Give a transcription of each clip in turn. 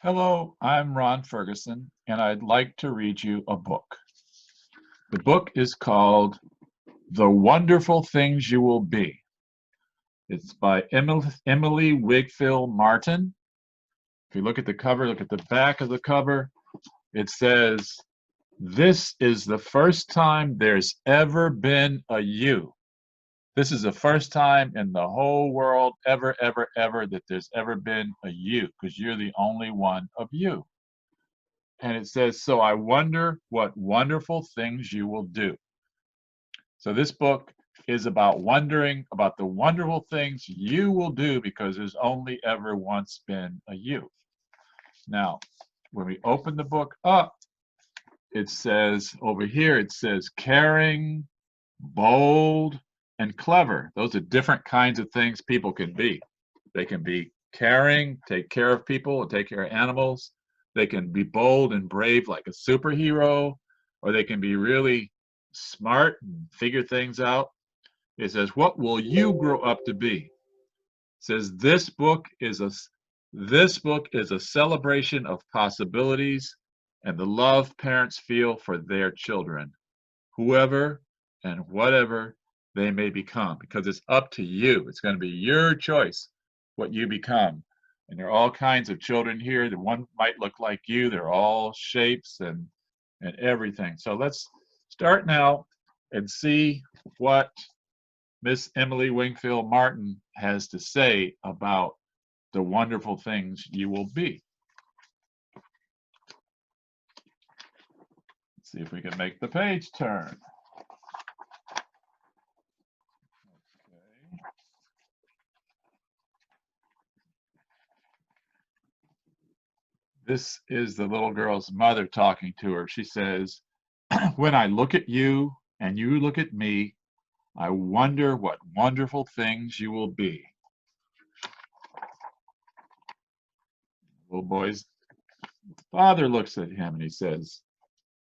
Hello, I'm Ron Ferguson, and I'd like to read you a book. The book is called The Wonderful Things You Will Be. It's by Emily Wigfield Martin. If you look at the cover, look at the back of the cover, it says, "This is the first time there's ever been a you." This is the first time in the whole world ever that there's ever been a you, because you're the only one of you. And it says, "So I wonder what wonderful things you will do." So this book is about wondering about the wonderful things you will do because there's only ever once been a you. Now, when we open the book up, it says over here, it says caring, bold, and clever. Those are different kinds of things people can be. They can be caring, take care of people and take care of animals. They can be bold and brave like a superhero, or they can be really smart and figure things out. It says, "What will you grow up to be?" It says this book is a celebration of possibilities and the love parents feel for their children, whoever and whatever they may become, because it's up to you. It's going to be your choice what you become. And there are all kinds of children here. The one might look like you. They're all shapes and everything. So let's start now and see what Miss Emily Wingfield Martin has to say about the wonderful things you will be. Let's see if we can make the page turn. Okay. This is the little girl's mother talking to her. She says, "When I look at you and you look at me, I wonder what wonderful things you will be." Little boy's father looks at him and he says,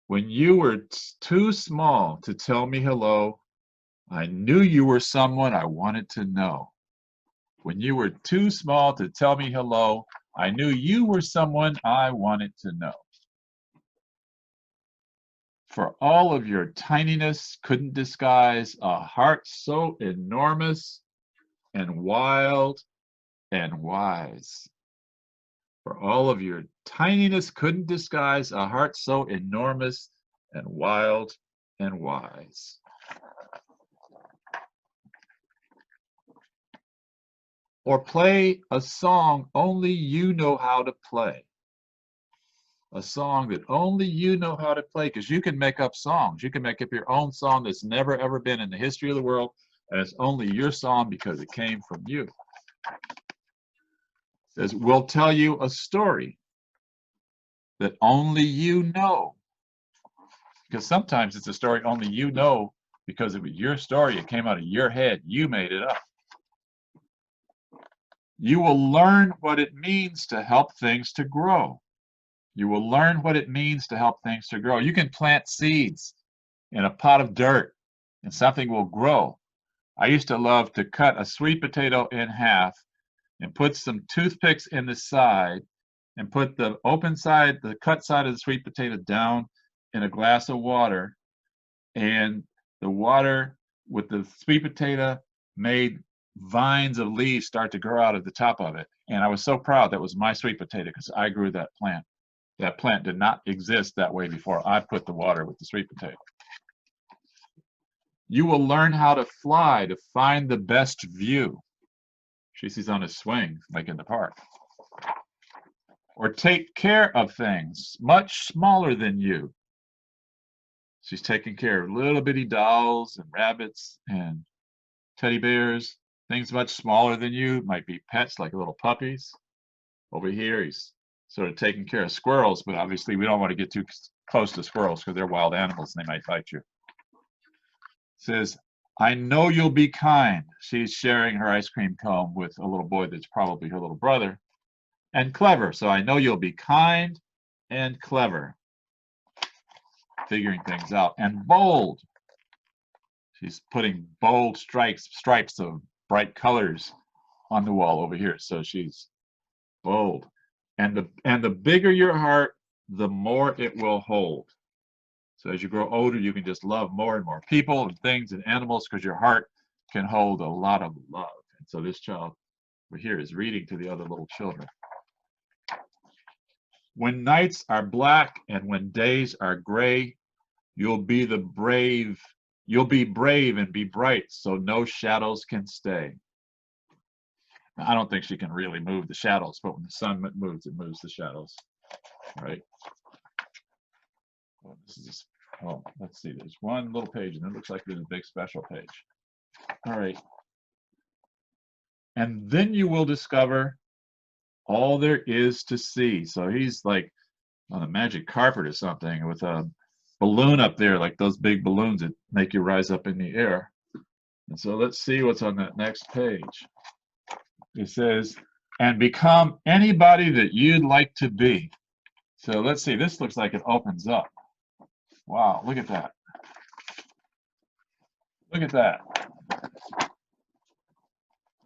"When you were too small to tell me hello, I knew you were someone I wanted to know. When you were too small to tell me hello, I knew you were someone I wanted to know. For all of your tininess couldn't disguise a heart so enormous and wild and wise. For all of your tininess couldn't disguise a heart so enormous and wild and wise." Or play a song only you know how to play. A song that only you know how to play, because you can make up songs. You can make up your own song that's never ever been in the history of the world, and it's only your song because it came from you. It says, "We'll tell you a story that only you know." Because sometimes it's a story only you know because it was your story. It came out of your head. You made it up. "You will learn what it means to help things to grow." You will learn what it means to help things to grow. You can plant seeds in a pot of dirt and something will grow. I used to love to cut a sweet potato in half and put some toothpicks in the side and put the open side, the cut side of the sweet potato down in a glass of water, and the water with the sweet potato made vines of leaves start to grow out of the top of it. And I was so proud that was my sweet potato because I grew that plant. That plant did not exist that way before I put the water with the sweet potato. You will learn how to fly to find the best view. She sees on a swing, like in the park. Or take care of things much smaller than you. She's taking care of little bitty dolls and rabbits and teddy bears, things much smaller than you. Might be pets like little puppies. Over here, he's sort of taking care of squirrels, but obviously we don't want to get too close to squirrels because they're wild animals and they might bite you. It says, "I know you'll be kind." She's sharing her ice cream cone with a little boy that's probably her little brother. "And clever." So I know you'll be kind and clever, figuring things out. "And bold." She's putting bold stripes of bright colors on the wall over here. So she's bold. And the bigger your heart, the more it will hold. So as you grow older, you can just love more and more people and things and animals because your heart can hold a lot of love. And so this child over here is reading to the other little children. When nights are black and when days are gray, you'll be brave and be bright so no shadows can stay. Now, I don't think she can really move the shadows, but when the sun moves, it moves the shadows, right? Well, this is just, oh, let's see, there's one little page and it looks like there's a big special page. All right. And then you will discover all there is to see. So he's like on a magic carpet or something with a balloon up there, like those big balloons that make you rise up in the air. And so let's see what's on that next page. It says, and become anybody that you'd like to be. So let's see, this looks like it opens up. Wow, look at that. Look at that.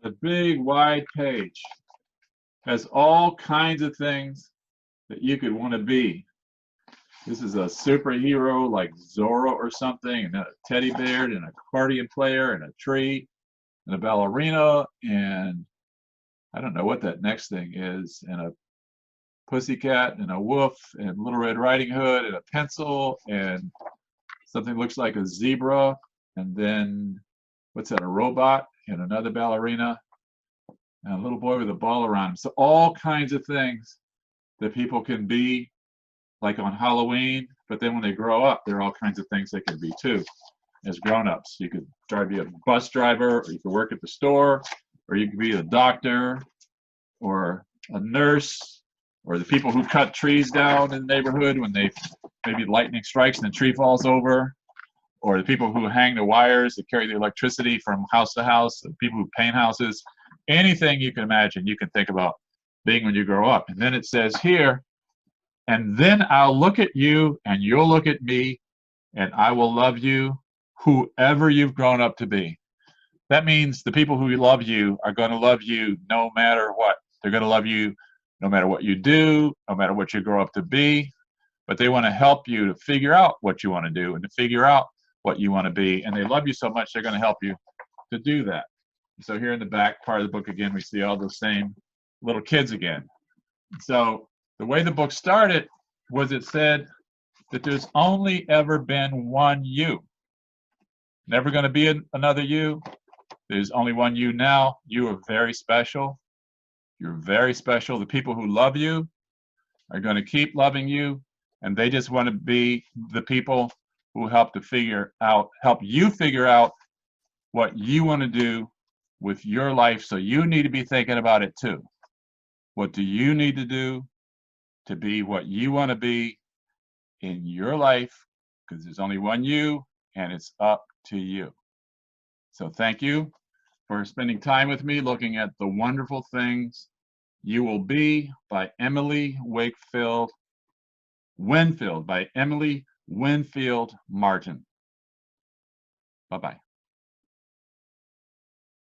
The big wide page has all kinds of things that you could want to be. This is a superhero like Zorro or something, and a teddy bear, and an accordion player, and a tree, and a ballerina, and I don't know what that next thing is, and a pussycat, and a wolf, and Little Red Riding Hood, and a pencil, and something looks like a zebra, and then what's that, a robot, and another ballerina, and a little boy with a ball around him. So all kinds of things that people can be, like on Halloween, but then when they grow up, there are all kinds of things they can be too as grown-ups. You could be a bus driver, or you could work at the store, or you could be a doctor, or a nurse, or the people who cut trees down in the neighborhood when maybe lightning strikes and the tree falls over, or the people who hang the wires that carry the electricity from house to house, the people who paint houses. Anything you can imagine, you can think about being when you grow up. And then it says here, and then I'll look at you and you'll look at me and I will love you, whoever you've grown up to be. That means the people who love you are going to love you no matter what. They're going to love you no matter what you do, no matter what you grow up to be, but they want to help you to figure out what you want to do and to figure out what you want to be. And they love you so much, they're going to help you to do that. So here in the back part of the book again, we see all those same little kids again. So the way the book started was it said that there's only ever been one you. Never going to be another you. There's only one you now. You are very special. You're very special. The people who love you are going to keep loving you, and they just want to be the people who help you figure out what you want to do with your life. So you need to be thinking about it too. What do you need to do to be what you want to be in your life? Because there's only one you, and it's up to you. So thank you for spending time with me looking at The Wonderful Things You Will Be by Emily Winfield by Emily Winfield Martin. Bye-bye.